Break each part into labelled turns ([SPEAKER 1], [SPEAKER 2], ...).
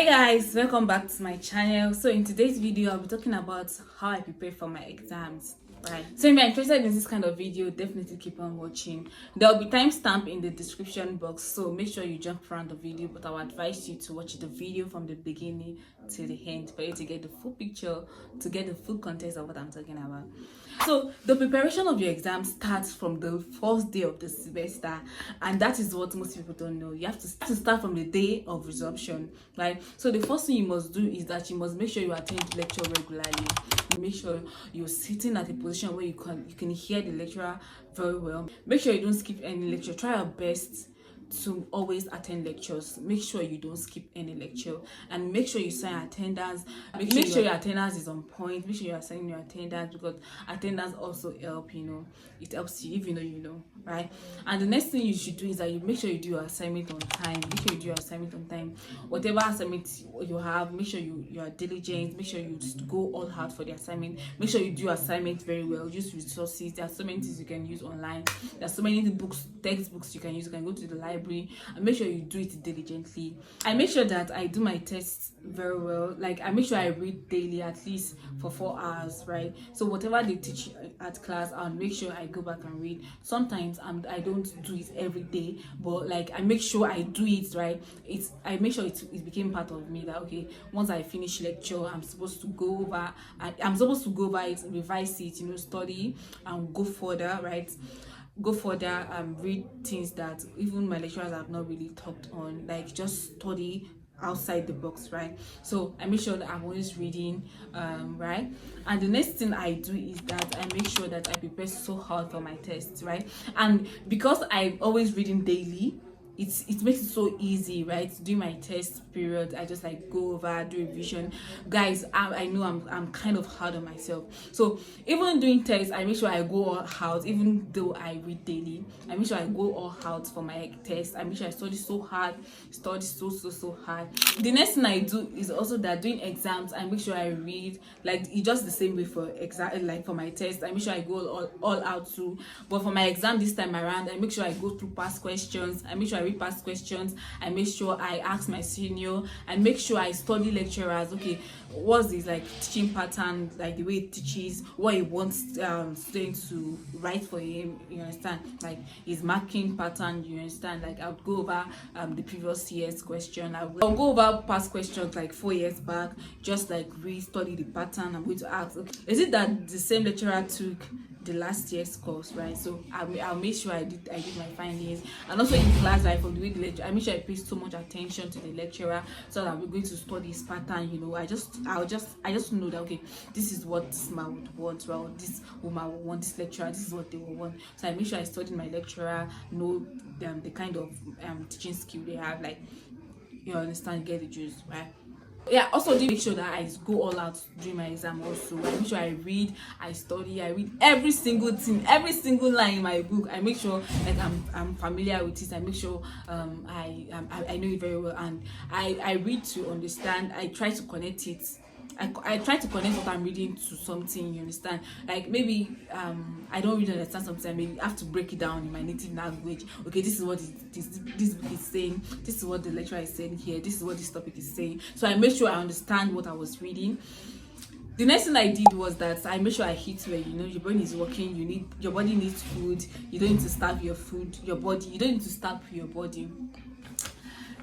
[SPEAKER 1] Hey guys, welcome back to my channel. So in today's video I'll be talking about how I prepare for my exams, right? So if you're interested in this kind of video, definitely keep on watching. There'll be timestamp in the description box, so make sure you jump around the video, but I'll advise you to watch the video from the beginning to the end for you to get the full picture, to get the full context of what I'm talking about. So the preparation of your exam starts from the first day of the semester, and that is what most people don't know. You have to start from the day of resumption, right? So the first thing you must do is that you must make sure you attend lecture regularly. Make sure you're sitting at a position where you can hear the lecturer very well. Make sure you don't skip any lecture. Try your best to always attend lectures. Make sure you don't skip any lecture, and make sure you sign attendance. Make sure your attendance is on point. Make sure you are signing your attendance, because attendance also help, it helps you if you know, right? And the next thing you should do is that you make sure you do your assignment on time. Make sure you do your assignment on time. Whatever assignment you have, make sure you are diligent. Make sure you just go all out for the assignment. Make sure you do your assignment very well. Use resources. There are so many things you can use online. There are so many books, textbooks you can use. You can go to the library, and make sure you do it diligently. I make sure that I do my tests very well. Like, I make sure I read daily, at least for 4 hours, right? So whatever they teach at class, I'll make sure I go back and read. Sometimes I don't do it every day, but like, I make sure I do it, right? I make sure it became part of me that, okay, once I finish lecture, I'm supposed to go over it, revise it, study and go further, right? Read things that even my lecturers have not really talked on, like just study outside the box, right? So I make sure that I'm always reading, right? And the next thing I do is that I make sure that I prepare so hard for my tests, right? And because I'm always reading daily, it makes it so easy, right? During my test period, I just like go over, do revision. Guys, I know I'm kind of hard on myself, so even doing tests, I make sure I go all out. Even though I read daily, I make sure I go all out for my test. I make sure I study so hard, so hard. The next thing I do is also that during exams, I make sure I read, like, it's just the same way for exam, like for my test. I make sure I go all out too, but for my exam this time around, I make sure I go through past questions. I make sure I read past questions. I make sure I ask my senior. I make sure I study lecturers. Okay, what's this like teaching pattern, like the way it teaches, what he wants students to write for him, you understand, like his marking pattern, you understand. Like, I'll go over the previous year's question. I'll go over past questions like 4 years back, just like re-study the pattern. I'm going to ask, okay, is it that the same lecturer took the last year's course, right? So I'll make sure I did my findings. And also in class, like, for the way the lecture, I make sure I pay so much attention to the lecturer, so that we're going to study his pattern. I just know that, okay, this is what this man would want, well, this woman would want, this lecturer, this is what they will want. So I make sure I study my lecturer, know the kind of teaching skill they have, like, you understand, get the juice, right? Yeah, also do make sure that I go all out during my exam. Also, I make sure I read, I study, I read every single thing, every single line in my book. I make sure like I'm familiar with it. I make sure I know it very well, and I read to understand. I try to connect it. I try to connect what I'm reading to something, you understand. Like, maybe I don't really understand something, I maybe have to break it down in my native language. Okay, this is what this book is saying, this is what the lecturer is saying here, this is what this topic is saying. So I made sure I understand what I was reading. The next thing I did was that I made sure I eat well. Your brain is working, your body needs food. You don't need to starve your body. You don't need to starve your body.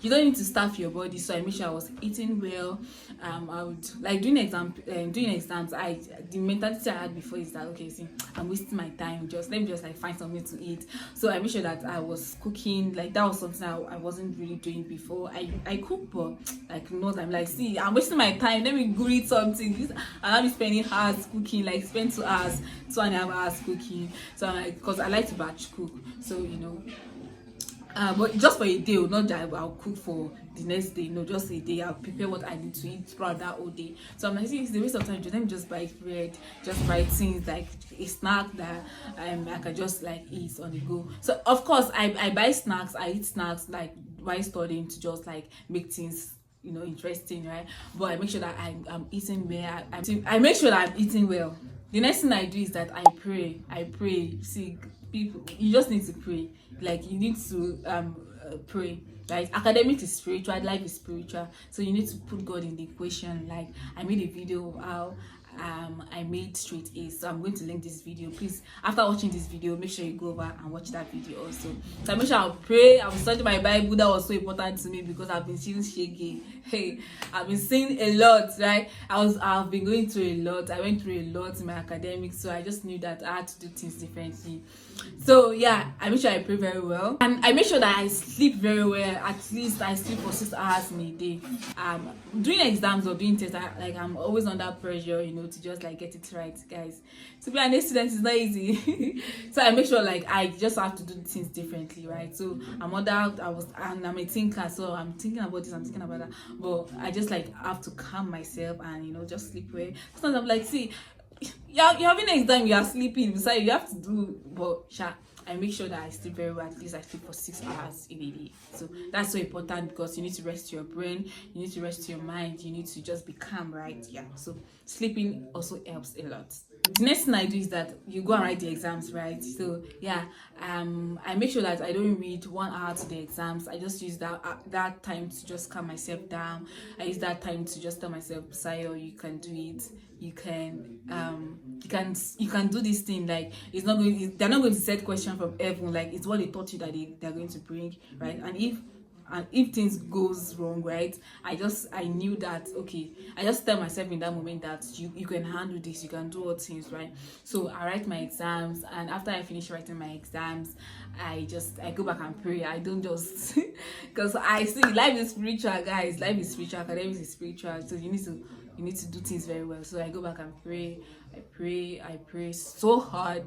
[SPEAKER 1] You don't need to starve your body. So I made sure I was eating well. I would, like, during exams, the mentality I had before is that, okay, see, I'm wasting my time, let me just like find something to eat. So I made sure that I was cooking. Like, that was something I wasn't really doing before. I cook, but like, I'm like, see, I'm wasting my time, let me go eat something. I'll be spending hours cooking, like spend 2 hours, 2.5 hours cooking. So I'm like, because I like to batch cook, so but just for a day, not that I'll cook for the next day. No, just a day. I'll prepare what I need to eat throughout that whole day. So I'm like, see, it's a waste of time. Let me just buy bread, just buy things like a snack that I can just like eat on the go. So of course, I buy snacks. I eat snacks like while studying, to just like make things interesting, right? But I make sure that I'm eating well. I make sure that I'm eating well. The next thing I do is that I pray. See, people, you just need to pray. Like, you need to pray. Right, academics is spiritual, life is spiritual, so you need to put God in the equation. Like, I made a video of how I made straight A's, so I'm going to link this video. Please, after watching this video, make sure you go over and watch that video also. So I make sure I'll pray, I'll study my Bible. That was so important to me because I've been feeling shaky. Hey, I've been seeing a lot, right? I've been going through a lot. I went through a lot in my academics, so I just knew that I had to do things differently. So yeah, I make sure I pray very well, and I make sure that I sleep very well. At least I sleep for 6 hours in a day. Doing exams or doing tests, I'm always under pressure, to just like get it right, guys. To be an student is not easy. So I make sure like I just have to do things differently, right? So I'm a thinker, so I'm thinking about this, I'm thinking about that, but I just like have to calm myself and just sleep well. Sometimes I'm like, see, you're having an exam, you are sleeping, besides you have to do, but I make sure that I sleep very well. At least I sleep for 6 hours in a day. So that's so important because you need to rest your brain, you need to rest your mind, you need to just be calm, right? Yeah, so sleeping also helps a lot. The next thing I do is that you go and write the exams, right? So yeah, I make sure that I don't read 1 hour to the exams. I just use that time to just calm myself down. I use that time to just tell myself, Sayo, you can do it. You can do this thing. Like, they're not going to set question from heaven. Like, it's what they taught you that they're going to bring, right? And if things goes wrong, right, I knew that, okay, I just tell myself in that moment that you can handle this, you can do all things, right? So I write my exams, and after I finish writing my exams, I go back and pray. I don't just because I see life is spiritual, guys. Life is spiritual, academics is spiritual, so you need to do things very well. So I go back and pray. I pray so hard.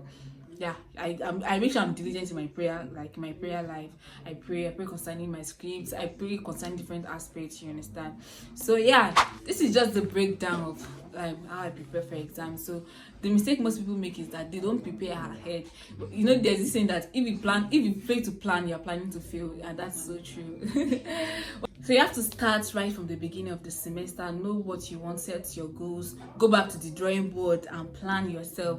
[SPEAKER 1] Yeah, I make sure I'm diligent in my prayer, like my prayer life. I pray concerning my scripts. I pray concerning different aspects. You understand? So yeah, this is just the breakdown of how I prepare for exams. So the mistake most people make is that they don't prepare ahead. There's this saying that if you fail to plan, you're planning to fail, and that's so true. So you have to start right from the beginning of the semester, know what you want, set your goals, go back to the drawing board and plan yourself.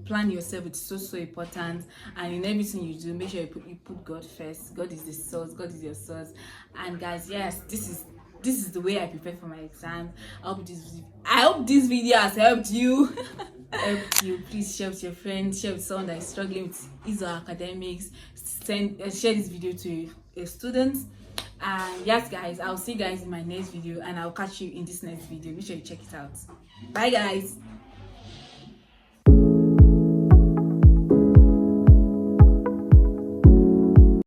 [SPEAKER 1] Plan yourself. It's so important. And in everything you do, make sure you put God first. God is the source. God is your source. And guys, yes, this is the way I prepare for my exams. I hope this video has helped you. Please share with your friends, share with someone that is struggling with his or academics. Share this video to a student. And yes, guys, I'll see you guys in my next video, and I'll catch you in this next video. Make sure you check it out. Bye, guys.